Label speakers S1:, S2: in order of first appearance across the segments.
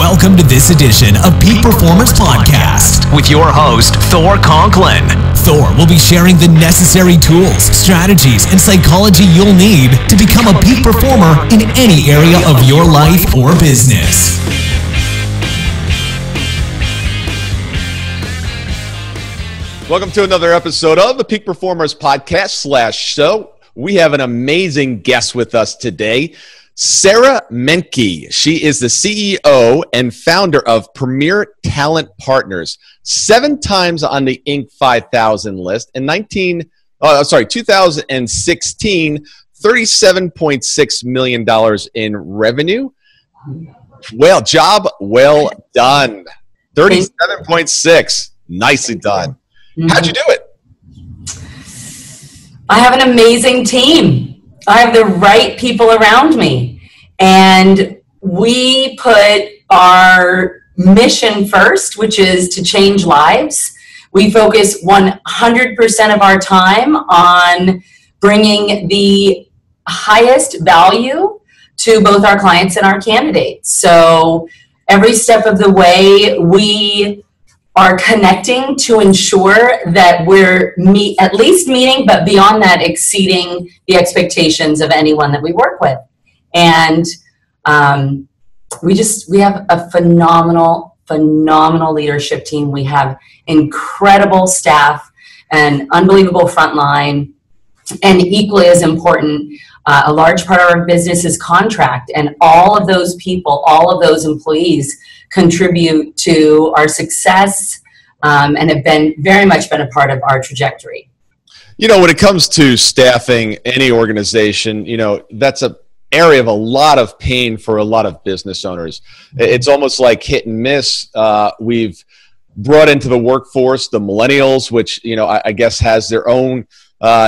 S1: Welcome to this edition of Peak Performers Podcast with your host, Thor Conklin. Thor will be sharing the necessary tools, strategies, and psychology you'll need to become a peak performer in any area of your life or business.
S2: Welcome to another episode of the Peak Performers Podcast /show. We have an amazing guest with us today, Sara Menke. She is the CEO and founder of Premier Talent Partners, 7 times on the Inc. 5000 list, and 2016, $37.6 million in revenue. Well, job well done. 37.6, nicely done. How'd you do it?
S3: I have an amazing team. I have the right people around me. And we put our mission first, which is to change lives. We focus 100% of our time on bringing the highest value to both our clients and our candidates. So every step of the way, we are connecting to ensure that we're at least meeting, but beyond that, exceeding the expectations of anyone that we work with. And we have a phenomenal leadership team. We have incredible staff and unbelievable frontline. And equally as important, a large part of our business is contract. And all of those people, all of those employees contribute to our success and have very much been a part of our trajectory.
S2: You know, when it comes to staffing any organization, you know, that's an area of a lot of pain for a lot of business owners. It's almost like hit and miss. We've brought into the workforce the millennials, which, you know, I guess has their own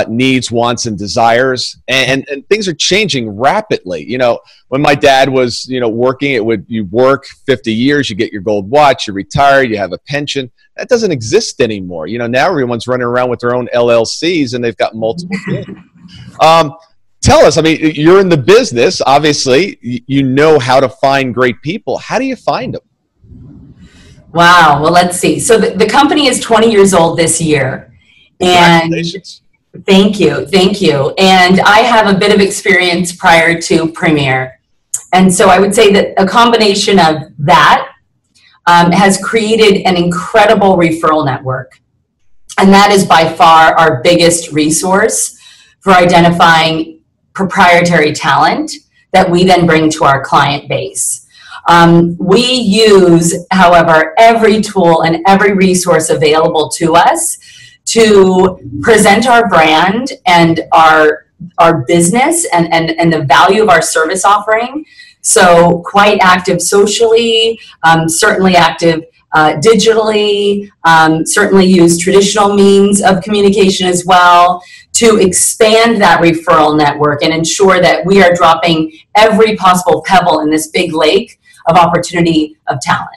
S2: needs, wants, and desires, and things are changing rapidly. You know, when my dad was, you know, working, you work 50 years, you get your gold watch, you retire, you have a pension. That doesn't exist anymore. You know, now everyone's running around with their own LLCs and they've got multiple things. Tell us, I mean, you're in the business, obviously, you know how to find great people. How do you find them?
S3: Wow. Well, let's see. So the company is 20 years old this year. And Thank you. And I have a bit of experience prior to Premier. And so I would say that a combination of that has created an incredible referral network. And that is by far our biggest resource for identifying proprietary talent that we then bring to our client base. We use, however, every tool and every resource available to us to present our brand and our business and the value of our service offering. So quite active socially, certainly active digitally, certainly use traditional means of communication as well to expand that referral network and ensure that we are dropping every possible pebble in this big lake of opportunity of talent.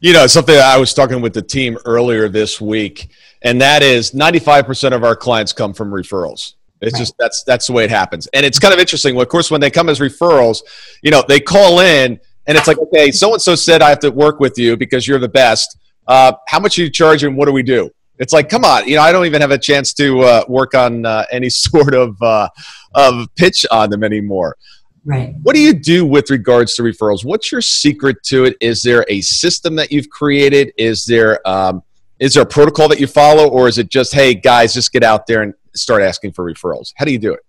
S2: You know, something I was talking with the team earlier this week, and that is 95% of our clients come from referrals. It's just, that's the way it happens. And it's kind of interesting. Well, of course, when they come as referrals, you know, they call in and it's like, okay, so-and-so said I have to work with you because you're the best. How much are you charging? What do we do? It's like, come on, you know, I don't even have a chance to work on any sort of pitch on them anymore.
S3: Right.
S2: What do you do with regards to referrals? What's your secret to it? Is there a system that you've created? Is there a protocol that you follow? Or is it just, hey, guys, just get out there and start asking for referrals? How do you do it?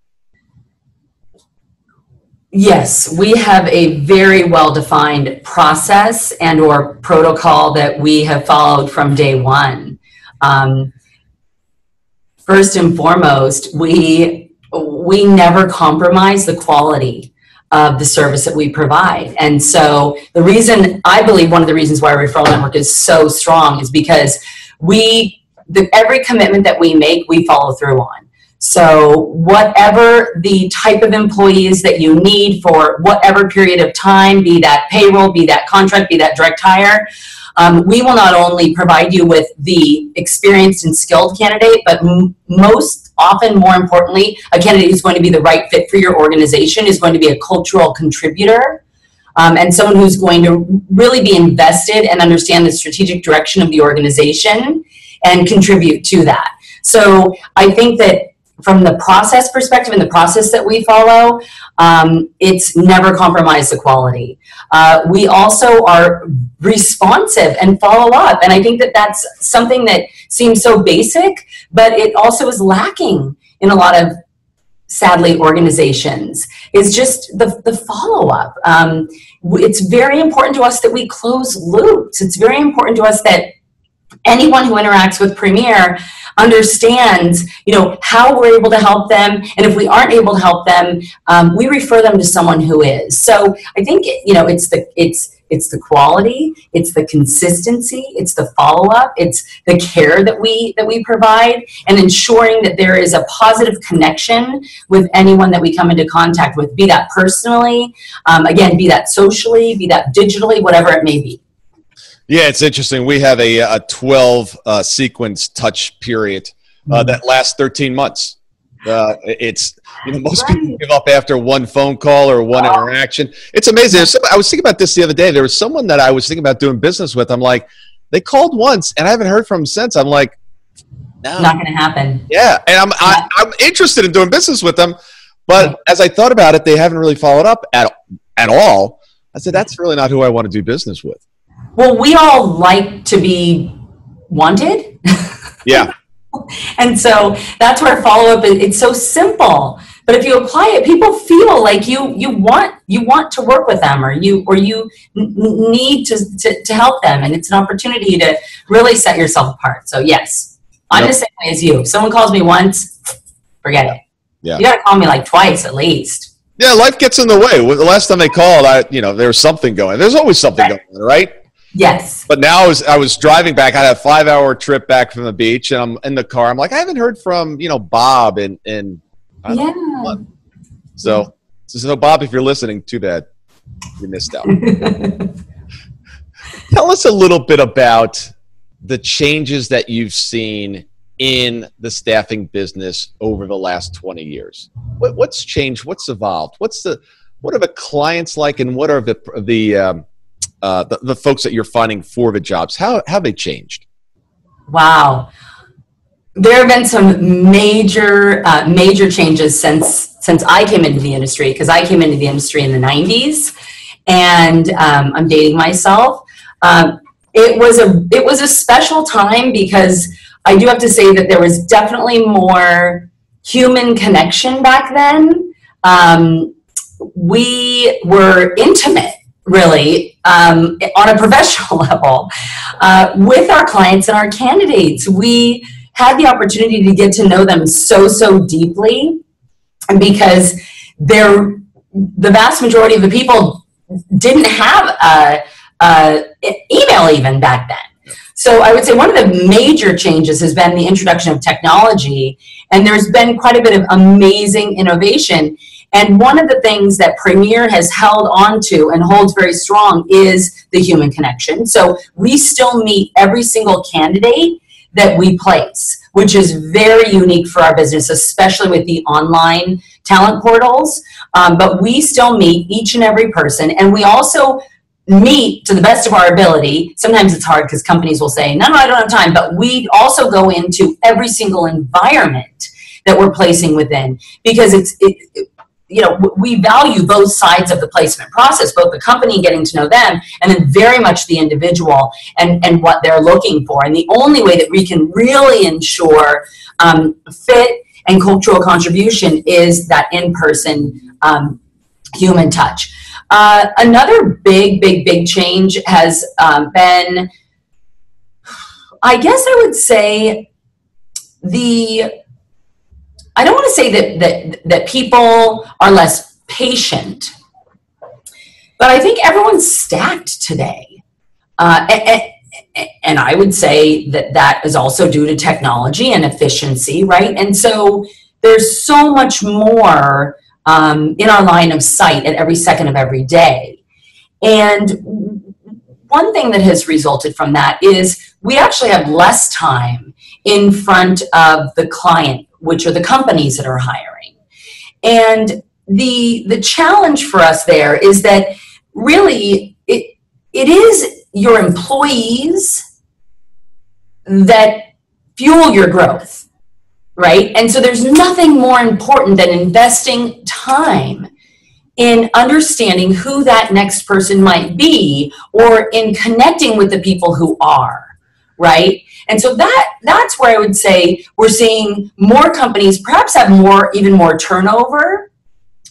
S3: Yes, we have a very well-defined process and or protocol that we have followed from day one. First and foremost, we never compromise the quality of the service that we provide. And so the reason, I believe one of the reasons why our referral network is so strong is because every commitment that we make, we follow through on. So whatever the type of employees that you need for whatever period of time, be that payroll, be that contract, be that direct hire, we will not only provide you with the experienced and skilled candidate, but most often, more importantly, a candidate who's going to be the right fit for your organization, is going to be a cultural contributor, and someone who's going to really be invested and understand the strategic direction of the organization and contribute to that. So I think that from the process perspective and the process that we follow, it's never compromise the quality. We also are responsive and follow up. And I think that that's something that seems so basic, but it also is lacking in a lot of, sadly, organizations, is just the follow-up. It's very important to us that we close loops. It's very important to us that anyone who interacts with Premier understands, how we're able to help them. And if we aren't able to help them, we refer them to someone who is. So I think, it's the quality, it's the consistency, it's the follow-up, it's the care that we provide, and ensuring that there is a positive connection with anyone that we come into contact with, be that personally, again, be that socially, be that digitally, whatever it may be.
S2: Yeah, it's interesting. We have a 12 sequence touch period that lasts 13 months. It's most people give up after one phone call or one interaction. It's amazing. I was thinking about this the other day. There was someone that I was thinking about doing business with. I'm like, they called once and I haven't heard from them since. I'm like, no,
S3: not going to happen.
S2: Yeah, and I'm interested in doing business with them, but as I thought about it, they haven't really followed up at all. I said, that's really not who I want to do business with.
S3: Well, we all like to be wanted.
S2: Yeah.
S3: And so that's where follow-up is. It's so simple, but if you apply it, people feel like you want to work with them, or you need to help them, and it's an opportunity to really set yourself apart. So yes, I'm the same way as you. If someone calls me once, forget it.
S2: Yeah.
S3: You got to call me like twice at least.
S2: Yeah, life gets in the way. The last time they called, there was something going. There's always something going on, right?
S3: Yes.
S2: But now I was driving back. I had a 5-hour trip back from the beach, and I'm in the car. I'm like, I haven't heard from, Bob in So Bob, if you're listening, too bad. You missed out. Tell us a little bit about the changes that you've seen in the staffing business over the last 20 years. What's changed? What's evolved? What are the clients like, and what are the folks that you're finding for the jobs? How have they changed?
S3: Wow. There have been some major changes since I came into the industry, because I came into the industry in the 90s, and I'm dating myself. It was a special time, because I do have to say that there was definitely more human connection back then. We were intimate, really, on a professional level, with our clients and our candidates. We had the opportunity to get to know them so deeply, because the vast majority of the people didn't have email even back then. So I would say one of the major changes has been the introduction of technology, and there's been quite a bit of amazing innovation. And one of the things that Premier has held on to and holds very strong is the human connection. So we still meet every single candidate that we place, which is very unique for our business, especially with the online talent portals. But we still meet each and every person, and we also meet to the best of our ability. Sometimes it's hard because companies will say, no, I don't have time. But we also go into every single environment that we're placing within, because we value both sides of the placement process, both the company getting to know them, and then very much the individual and what they're looking for. And the only way that we can really ensure fit and cultural contribution is that in-person human touch. Another big change has been, I guess I would say, I don't want to say that people are less patient, but I think everyone's stacked today. And I would say that is also due to technology and efficiency, right? And so there's so much more in our line of sight at every second of every day. And one thing that has resulted from that is we actually have less time in front of the client, which are the companies that are hiring. And the challenge for us there is that really, it is your employees that fuel your growth, right? And so there's nothing more important than investing time in understanding who that next person might be, or in connecting with the people who are, right? And so that's where I would say we're seeing more companies perhaps have even more turnover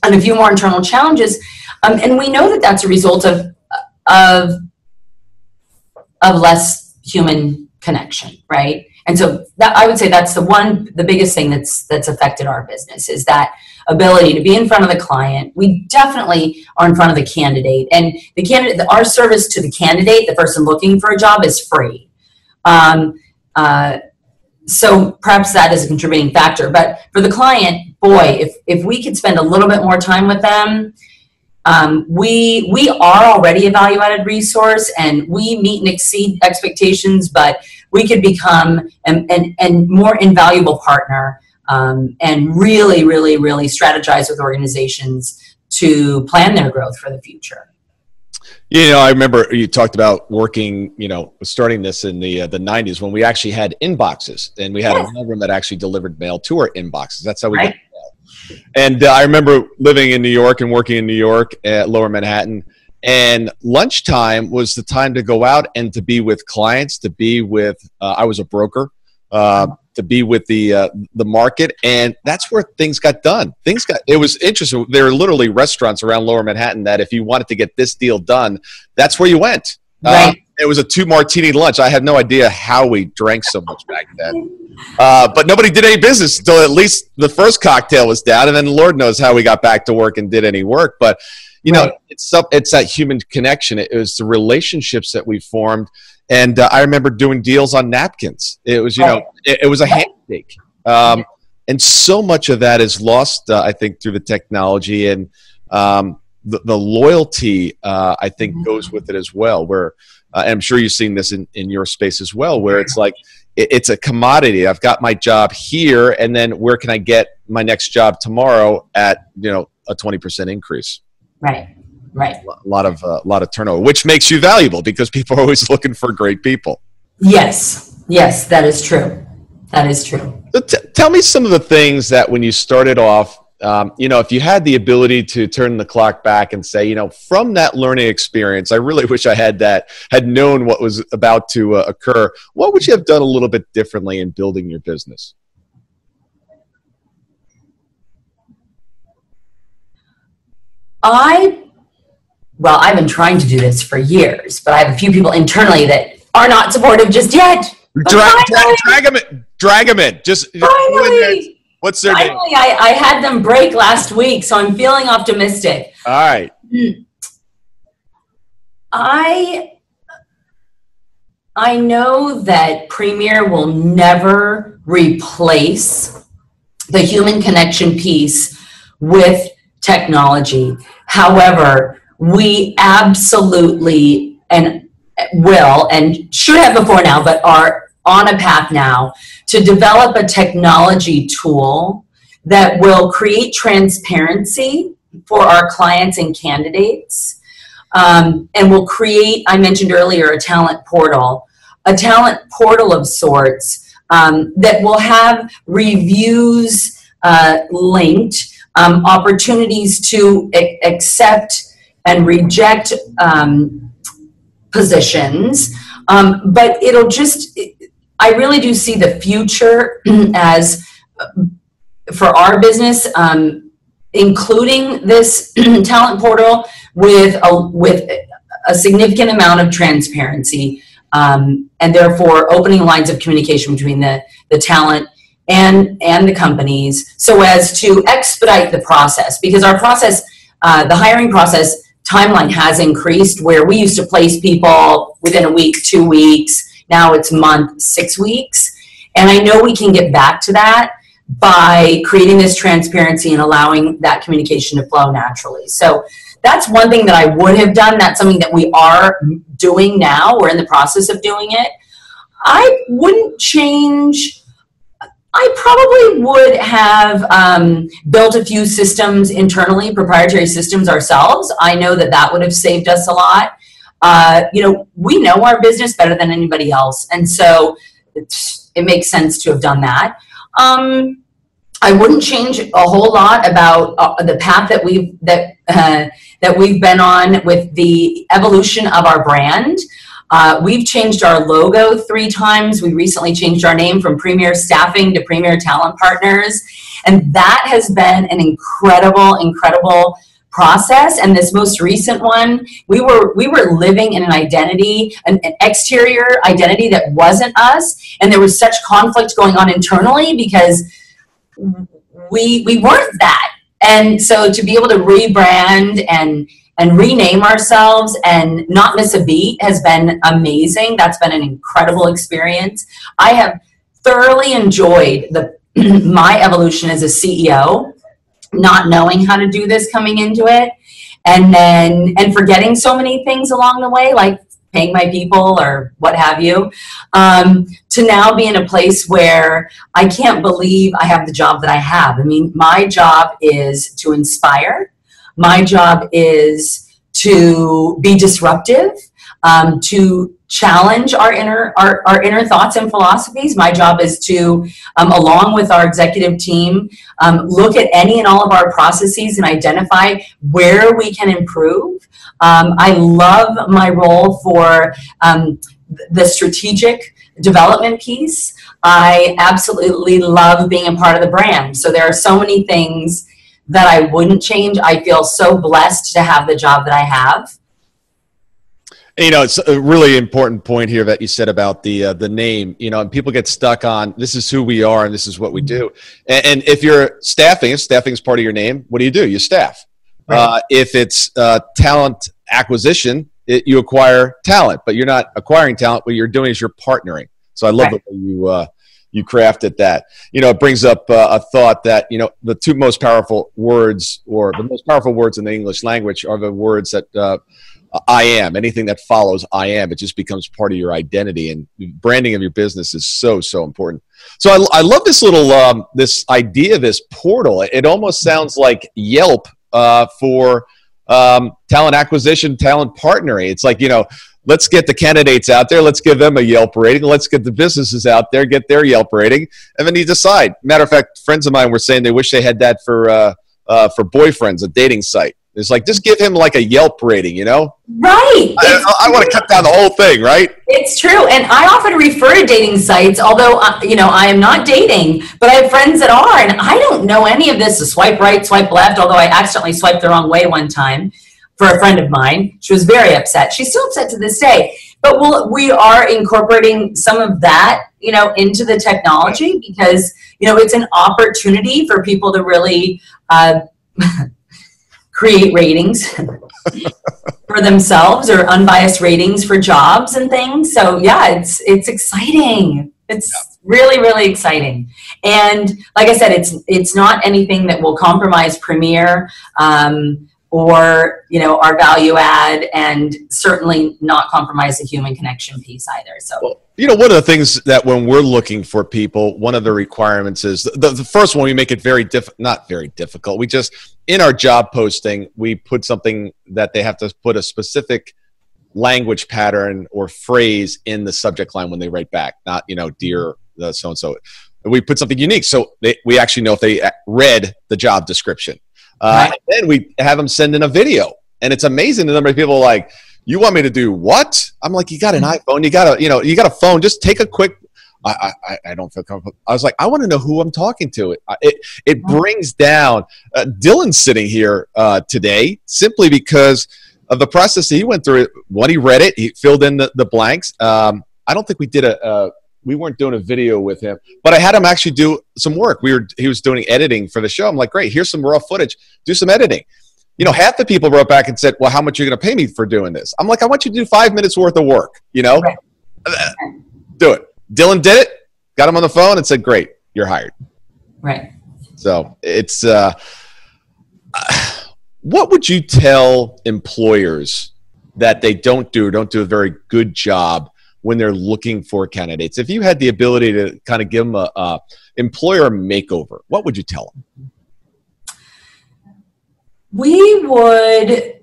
S3: and a few more internal challenges. And we know that that's a result of less human connection, right? And so that, I would say that's the biggest thing that's affected our business, is that ability to be in front of the client. We definitely are in front of the candidate, and our service to the candidate, the person looking for a job, is free. So perhaps that is a contributing factor, but for the client, boy, if we could spend a little bit more time with them, we are already a value-added resource, and we meet and exceed expectations, but we could become a more invaluable partner, and really, really, really strategize with organizations to plan their growth for the future.
S2: I remember you talked about working, starting this in the 90s, when we actually had inboxes, and we had a mailroom that actually delivered mail to our inboxes. That's how we got mail. And I remember living in New York and working in New York at Lower Manhattan, and lunchtime was the time to go out and to be with clients, to be with, I was a broker, to be with the market, and that's where things got done. It was interesting. There were literally restaurants around Lower Manhattan that if you wanted to get this deal done, that's where you went. Right. It was a 2-martini lunch. I had no idea how we drank so much back then. But nobody did any business until at least the first cocktail was down, and then Lord knows how we got back to work and did any work. But it's that human connection. It was the relationships that we formed. And I remember doing deals on napkins. It was, it was a handshake. And so much of that is lost, I think, through the technology, and the loyalty, I think, goes with it as well, where I'm sure you've seen this in your space as well, where it's like, it's a commodity. I've got my job here, and then where can I get my next job tomorrow at, a 20% increase?
S3: Right. Right.
S2: A lot of turnover, which makes you valuable because people are always looking for great people.
S3: Yes, that is true. That is true.
S2: So tell me some of the things that when you started off, if you had the ability to turn the clock back and say, from that learning experience, I really wish I had known what was about to occur. What would you have done a little bit differently in building your business?
S3: I've been trying to do this for years, but I have a few people internally that are not supportive just yet.
S2: Drag them in. Just
S3: finally.
S2: What's their name?
S3: I had them break last week, so I'm feeling optimistic.
S2: All right.
S3: I know that Premier will never replace the human connection piece with technology. However, we absolutely will and should have before now, but are on a path now to develop a technology tool that will create transparency for our clients and candidates, and will create, I mentioned earlier, a talent portal of sorts, that will have reviews linked, opportunities to accept and reject positions, but I really do see the future as, for our business, including this talent portal with a significant amount of transparency, and therefore opening lines of communication between the talent and the companies, so as to expedite the process, because our process, the hiring process timeline has increased, where we used to place people within a week, 2 weeks. Now it's month, 6 weeks. And I know we can get back to that by creating this transparency and allowing that communication to flow naturally. So that's one thing that I would have done. That's something that we are doing now. We're in the process of doing it. I wouldn't change I probably would have built a few systems internally, proprietary systems ourselves. I know that that would have saved us a lot. We know our business better than anybody else, and so it makes sense to have done that. I wouldn't change a whole lot about the path that we've been on with the evolution of our brand. We've changed our logo 3 times. We recently changed our name from Premier Staffing to Premier Talent Partners. And that has been an incredible process. And this most recent one, we were living in an identity, an exterior identity that wasn't us. And there was such conflict going on internally because we weren't that. And so to be able to rebrand and rename ourselves and not miss a beat has been amazing. That's been an incredible experience. I have thoroughly enjoyed my evolution as a CEO, not knowing how to do this coming into it, and forgetting so many things along the way, like paying my people or what have you, to now be in a place where I can't believe I have the job that I have. I mean, my job is to inspire. My job is to be disruptive, to challenge our inner thoughts and philosophies. My job is to, along with our executive team, look at any and all of our processes and identify where we can improve. I love my role for the strategic development piece. I absolutely love being a part of the brand. So there are so many things that I wouldn't change. I feel so blessed to have the job that I have.
S2: It's a really important point here that you said about the name, and people get stuck on this is who we are and this is what we do. And if you're staffing, if staffing is part of your name, what do? You staff. Right. If it's talent acquisition, you acquire talent, but you're not acquiring talent. What you're doing is you're partnering. So I love the way you crafted that. It brings up a thought that, the 2 most powerful words, or the most powerful words in the English language, are the words that I am. Anything that follows I am, it just becomes part of your identity, and branding of your business is so important. So I love this little this idea, this portal. It almost sounds like Yelp for talent acquisition, talent partnering. It's like, let's get the candidates out there. Let's give them a Yelp rating. Let's get the businesses out there, get their Yelp rating, and then you decide. Matter of fact, friends of mine were saying they wish they had that for boyfriends, a dating site. It's like, just give him like a Yelp rating,
S3: Right.
S2: I want to cut down the whole thing, right? It's
S3: true. And I often refer to dating sites, although, I am not dating, but I have friends that are, and I don't know any of this, to swipe right, swipe left, although I accidentally swiped the wrong way one time for a friend of mine. She was very upset. She's still upset to this day. But we are incorporating some of that, into the technology, because, it's an opportunity for people to really create ratings for themselves, or unbiased ratings for jobs and things. So yeah, it's exciting. It's really exciting. And like I said, it's not anything that will compromise Premier, or our value add, and certainly not compromise the human connection piece either. So
S2: one of the things that when we're looking for people, one of the requirements is the first one, we make it not very difficult. We just, in our job posting, we put something that they have to put a specific language pattern or phrase in the subject line when they write back, not, dear so-and-so. We put something unique so we actually know if they read the job description. And then we have them send in a video, and it's amazing the number of people like, you want me to do what? I'm like, you got an iPhone, you got a phone, just take a quick, I don't feel comfortable. I was like, I want to know who I'm talking to. It brings down, Dylan's sitting here today simply because of the process that he went through. When he read it, he filled in the blanks. I don't think we weren't doing a video with him, but I had him actually do some work. He was doing editing for the show. I'm like, great, here's some raw footage, do some editing. Half the people wrote back and said, well, how much are you going to pay me for doing this? I'm like, I want you to do 5 minutes worth of work, Right. Do it. Dylan did it, got him on the phone and said, great, you're hired.
S3: Right.
S2: So it's, what would you tell employers that they don't do a very good job when they're looking for candidates? If you had the ability to kind of give them a employer makeover, what would you tell them?
S3: We would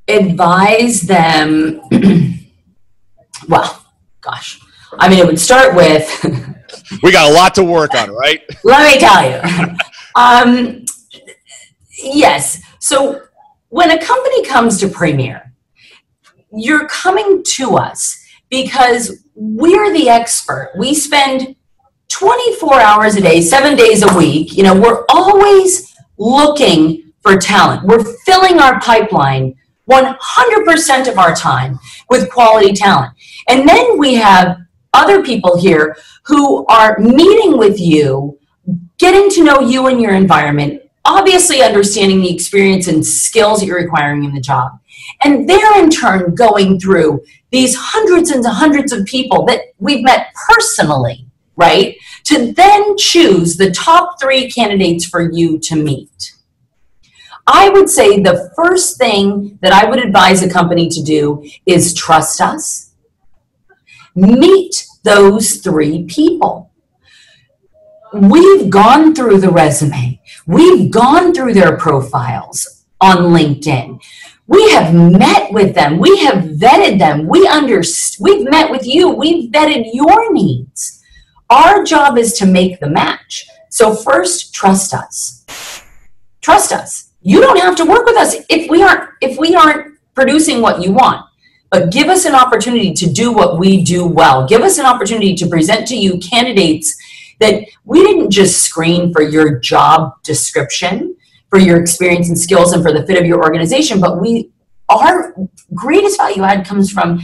S3: advise them, well, gosh, I mean, it would start with...
S2: We got a lot to work on, right?
S3: Let me tell you. Yes. So when a company comes to Premier, you're coming to us because we're the expert. We spend 24 hours a day, 7 days a week. You know, we're always looking for talent. We're filling our pipeline 100% of our time with quality talent. And then we have other people here who are meeting with you, getting to know you and your environment, obviously understanding the experience and skills that you're requiring in the job. And they're in turn going through these hundreds and hundreds of people that we've met personally, right? To then choose the top 3 candidates for you to meet. I would say the first thing that I would advise a company to do is trust us. Meet those 3 people. We've gone through the resume. We've gone through their profiles on LinkedIn. We have met with them. We have vetted them. We've met with you. We've vetted your needs. Our job is to make the match. So first, trust us. Trust us. You don't have to work with us if we aren't producing what you want. But give us an opportunity to do what we do well. Give us an opportunity to present to you candidates that we didn't just screen for your job description, for your experience and skills, and for the fit of your organization, but our greatest value add comes from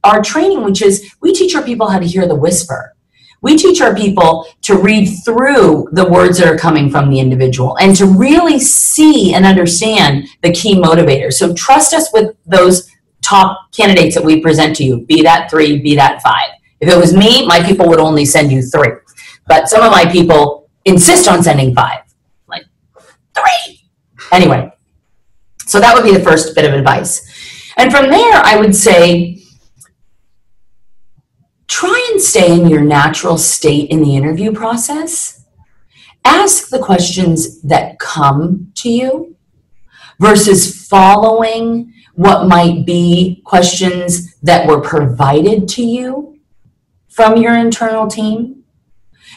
S3: our training, which is we teach our people how to hear the whisper. We teach our people to read through the words that are coming from the individual and to really see and understand the key motivators. So trust us with those top candidates that we present to you, be that 3, be that 5. If it was me, my people would only send you 3. But some of my people insist on sending 5. Like, 3! Anyway, so that would be the first bit of advice. And from there, I would say, try and stay in your natural state in the interview process. Ask the questions that come to you versus following what might be questions that were provided to you from your internal team.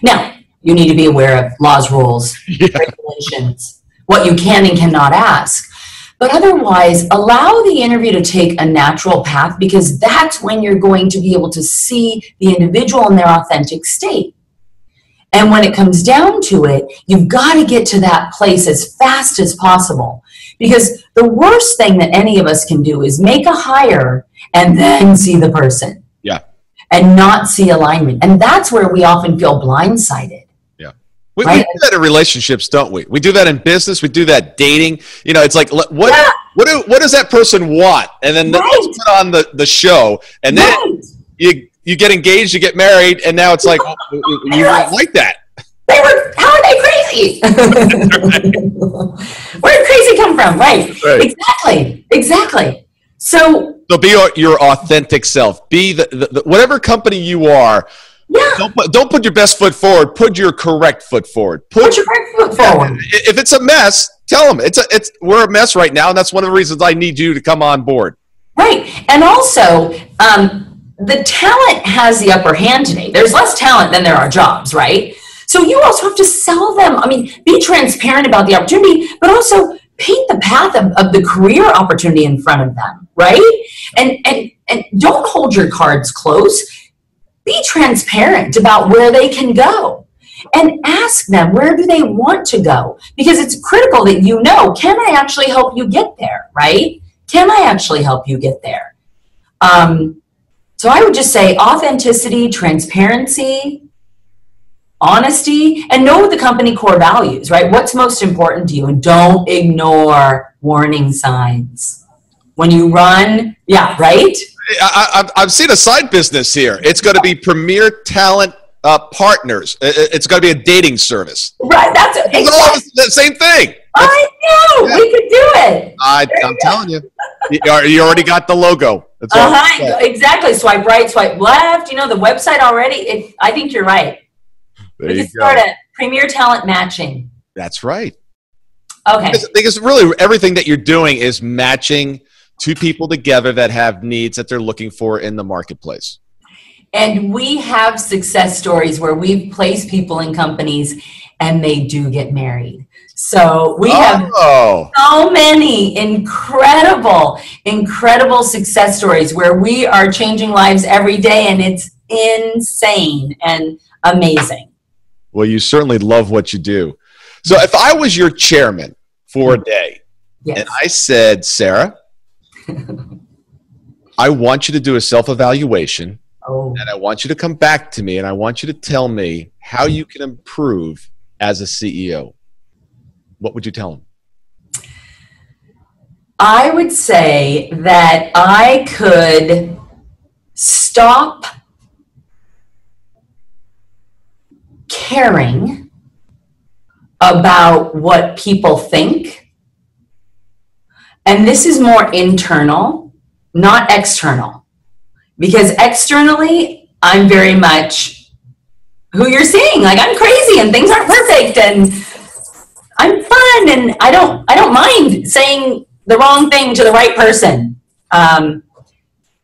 S3: Now, you need to be aware of laws, rules, regulations, what you can and cannot ask. But otherwise, allow the interview to take a natural path because that's when you're going to be able to see the individual in their authentic state. And when it comes down to it, you've got to get to that place as fast as possible. Because the worst thing that any of us can do is make a hire and then see the person.
S2: Yeah.
S3: And not see alignment. And that's where we often feel blindsided.
S2: Yeah. We do that in relationships, don't we? We do that in business. We do that dating. You know, it's like, what does that person want? And then let's put on the show. And then you get engaged, you get married, and now it's like, you don't like that.
S3: How are they crazy? Where did crazy come from? Right. Exactly. So
S2: be your authentic self. Be the whatever company you are. Yeah. Don't put your best foot forward. Put your correct foot forward. Put your correct foot forward. If it's a mess, tell them we're a mess right now, and that's one of the reasons I need you to come on board.
S3: Right. And also, the talent has the upper hand today. There's less talent than there are jobs, right? So you also have to sell them. I mean, be transparent about the opportunity, but also paint the path of the career opportunity in front of them, right? And don't hold your cards close. Be transparent about where they can go and ask them, where do they want to go? Because it's critical that you know, can I actually help you get there, right? Can I actually help you get there? So I would just say authenticity, transparency, honesty, and know the company core values, right? What's most important to you? And don't ignore warning signs. When you run, right?
S2: I've seen a side business here. It's going to be Premier Talent Partners. It's going to be a dating service.
S3: Right, that's
S2: the same thing.
S3: I know. Yeah. We could do it.
S2: I'm telling you. You already got the logo. That's all.
S3: Exactly. Swipe right, swipe left. You know, the website already. I think you're right.
S2: There
S3: we
S2: you
S3: can start a premier talent matching.
S2: That's right.
S3: Okay.
S2: Because really everything that you're doing is matching two people together that have needs that they're looking for in the marketplace.
S3: And we have success stories where we've placed people in companies and they do get married. So we have so many incredible success stories where we are changing lives every day, and it's insane and amazing.
S2: Well, you certainly love what you do. So if I was your chairman for a day,
S3: yes,
S2: and I said, Sarah, I want you to do a self-evaluation, and I want you to come back to me, and I want you to tell me how you can improve as a CEO, what would you tell him?
S3: I would say that I could stop caring about what people think. And this is more internal, not external. Because externally, I'm very much who you're seeing. Like, I'm crazy and things aren't perfect and I'm fun and I don't mind saying the wrong thing to the right person. And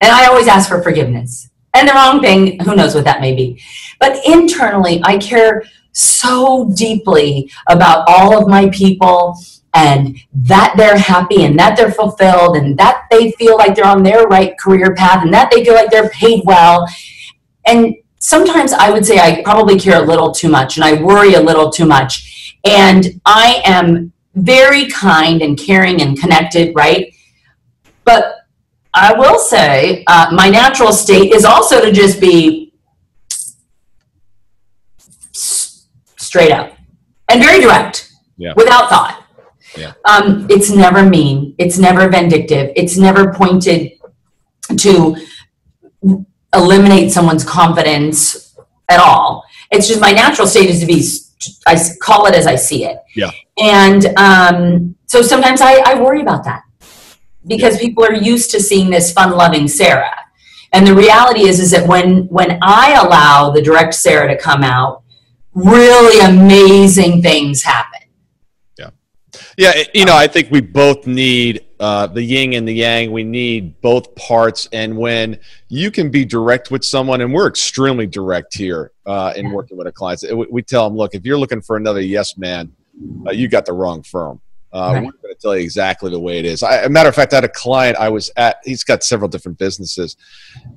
S3: I always ask for forgiveness. And the wrong thing, who knows what that may be. But internally, I care so deeply about all of my people and that they're happy and that they're fulfilled and that they feel like they're on their right career path and that they feel like they're paid well. And sometimes I would say I probably care a little too much and I worry a little too much. And I am very kind and caring and connected, right? But I will say my natural state is also to just be straight up and very direct, without thought.
S2: Yeah.
S3: It's never mean. It's never vindictive. It's never pointed to eliminate someone's confidence at all. It's just my natural state is to be, I call it as I see it.
S2: Yeah.
S3: And so sometimes I worry about that because people are used to seeing this fun-loving Sarah. And the reality is that when I allow the direct Sarah to come out, really amazing things happen.
S2: Yeah, you know, I think we both need the yin and the yang. We need both parts. And when you can be direct with someone, and we're extremely direct here in working with our clients, we tell them, look, if you're looking for another yes man, you got the wrong firm. We're going to tell you exactly the way it is. As a matter of fact, I had a client I was at, he's got several different businesses,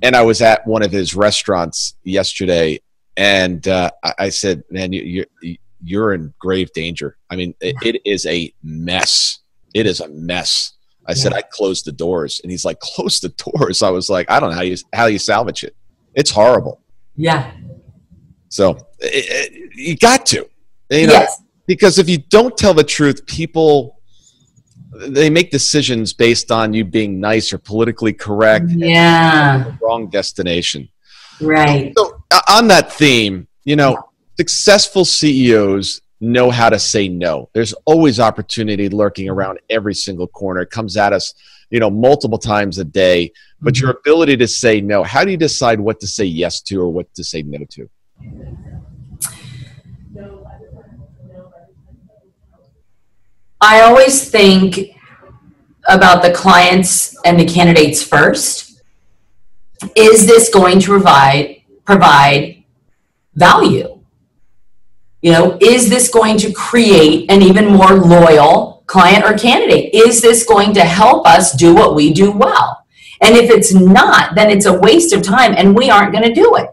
S2: and I was at one of his restaurants yesterday, and I said, man, you're in grave danger. I mean, it is a mess. It is a mess. I said, I closed the doors. And he's like, close the doors. I was like, I don't know how you salvage it. It's horrible.
S3: Yeah.
S2: So you got to, you know, because if you don't tell the truth, people, they make decisions based on you being nice or politically correct.
S3: Yeah.
S2: And wrong destination.
S3: Right.
S2: So on that theme, you know, successful CEOs know how to say no. There's always opportunity lurking around every single corner. It comes at us, you know, multiple times a day. But your ability to say no, how do you decide what to say yes to or what to say no to?
S3: I always think about the clients and the candidates first. Is this going to provide value? You know, is this going to create an even more loyal client or candidate? Is this going to help us do what we do well? And if it's not, then it's a waste of time and we aren't going to do it.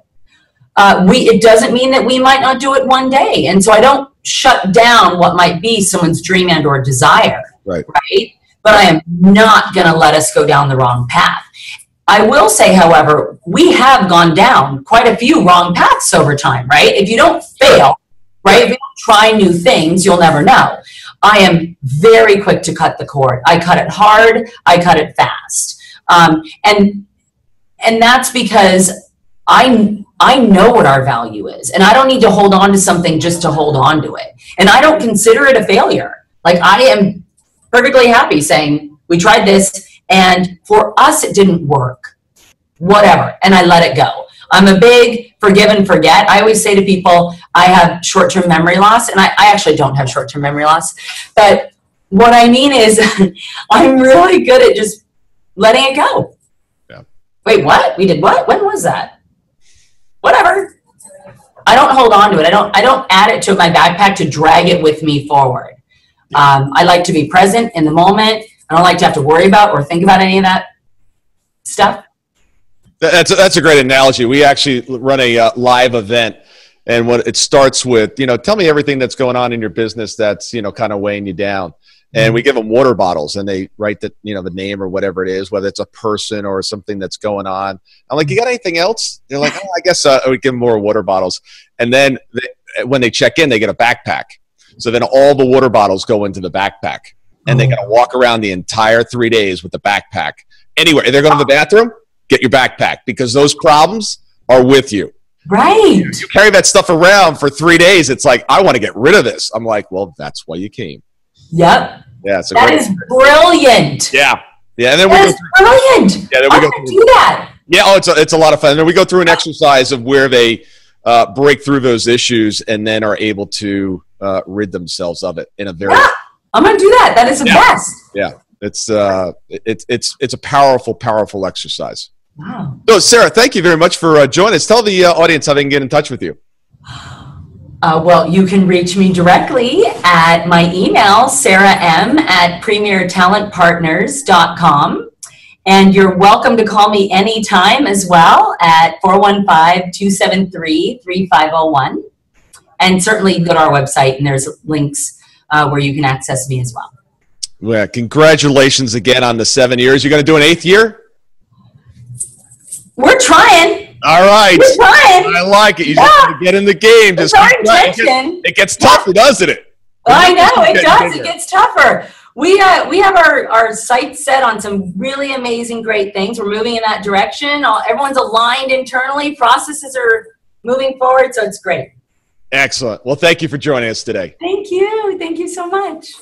S3: It doesn't mean that we might not do it one day. And so I don't shut down what might be someone's dream and or desire, right? But I am not going to let us go down the wrong path. I will say, however, we have gone down quite a few wrong paths over time, right? If you don't fail, right? If you don't try new things, you'll never know. I am very quick to cut the cord. I cut it hard. I cut it fast. And that's because I know what our value is, and I don't need to hold on to something just to hold on to it. And I don't consider it a failure. Like, I am perfectly happy saying we tried this And for us, it didn't work. Whatever. And I let it go. I'm a big forgive and forget. I always say to people, I have short-term memory loss, and I actually don't have short-term memory loss. But what I mean is I'm really good at just letting it go. Yeah. Wait, what? We did what? When was that? Whatever. I don't hold on to it. I don't add it to my backpack to drag it with me forward. I like to be present in the moment. I don't like to have to worry about or think about any of that stuff.
S2: That's a great analogy. We actually run a live event, and what it starts with, tell me everything that's going on in your business that's, kind of weighing you down. And we give them water bottles, and they write the name or whatever it is, whether it's a person or something that's going on. I'm like, you got anything else? They're like, oh, I guess we give them more water bottles. And then when they check in, they get a backpack. So then all the water bottles go into the backpack, and they got to walk around the entire 3 days with the backpack. Anywhere they're going to the bathroom, get your backpack, because those problems are with you.
S3: Right.
S2: You carry that stuff around for 3 days. It's like, I want to get rid of this. I'm like, well, that's why you came.
S3: Yep.
S2: Yeah,
S3: that is brilliant.
S2: Yeah. And then
S3: that is brilliant.
S2: Yeah, then
S3: I'm going to do that.
S2: Yeah, it's a lot of fun. And then we go through an exercise of where they break through those issues and then are able to rid themselves of it in a very.
S3: Yeah, I'm going to do that. That is the best.
S2: Yeah. It's a powerful, powerful exercise.
S3: Wow.
S2: So, Sara, thank you very much for joining us. Tell the audience how they can get in touch with you.
S3: Well, you can reach me directly at my email, saraM@premiertalentpartners.com. And you're welcome to call me anytime as well at 415-273-3501. And certainly go to our website, and there's links where you can access me as well.
S2: Yeah, congratulations again on the 7 years. You're going to do an 8th year?
S3: We're trying.
S2: All right.
S3: We're trying.
S2: I like it. You just got to get in the game.
S3: It's our intention.
S2: It gets tougher, doesn't it?
S3: I know, it does. It gets tougher. We have our sights set on some really amazing, great things. We're moving in that direction. Everyone's aligned internally. Processes are moving forward, so it's great.
S2: Excellent. Well, thank you for joining us today.
S3: Thank you. Thank you so much.